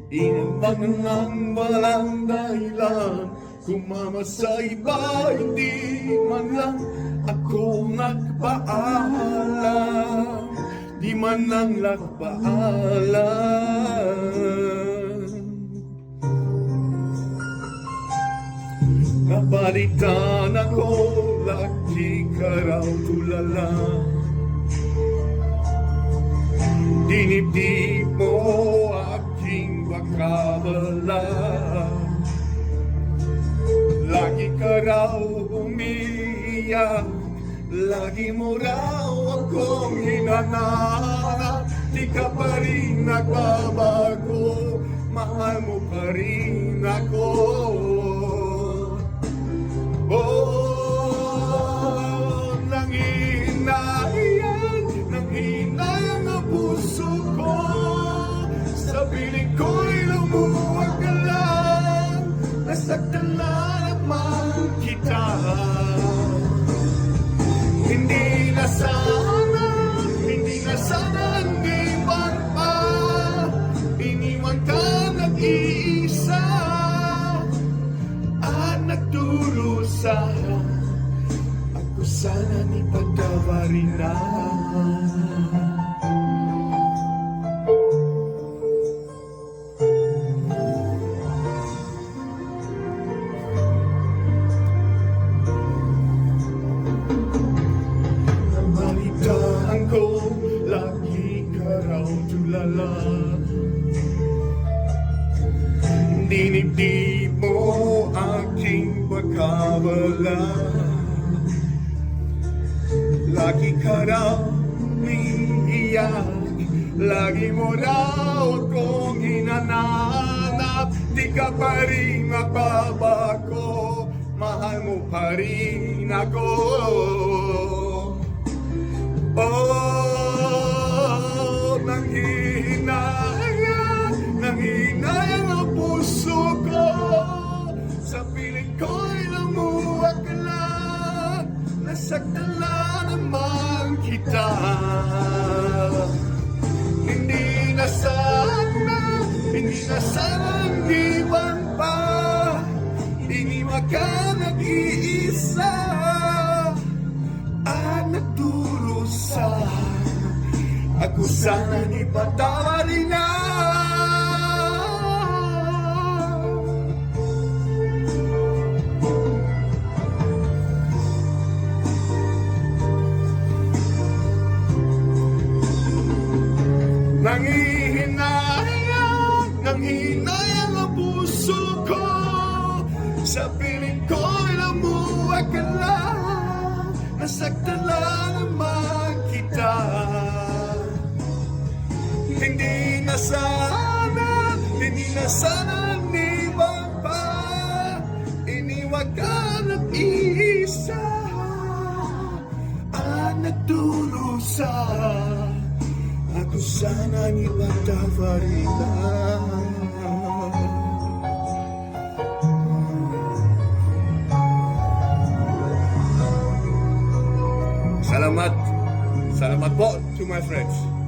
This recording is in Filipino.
Inang nang walang dahilan, kumama sa iba, hindi man lang ako nagpaalam, di man lang nagpaalam. Napalitan ako, lagi ka raw tulala. Dinibdib mo aking bakabala. Lagi ka raw umiiyak, lagi mo raw akong hinanap. Di ka pa rin nagbabago, mahal mo pa rin ako. Oh, nangihinayang ang puso ko. Sa piling ko'y lumuwag ka lang, nasaktan na naman kita. Hindi na sana iniwan pa, iniwan ka nag-iisa at nagdurusa. Ako sana ni pagkawarin na. Nabalitaan ko, lagi ka raw tulala. Dinibdib mo aking pagkawala. Lagi ka raw umiiyak, lagi mo raw akong hinanap. Di ka pa rin magbabago, mahal mo pa rin ako. Oh, nanghihinayang ang puso ko. Sa piling ko'y lumuwag ka lang, nasaktan na naman kita. Hindi na sana iniwan pa, iniwan ka nag-iisa at nagdurusa. Ako sana ni patawarin na. Nanghihinayang ang puso ko. Sa piling ko'y lumuwag ka lang, nasaktan lang naman kita. Hindi na sana iniwan pa, iniwan ka nag-iisa at nagdurusa. Ako sana ni patawarin na. Salamat po to my friends.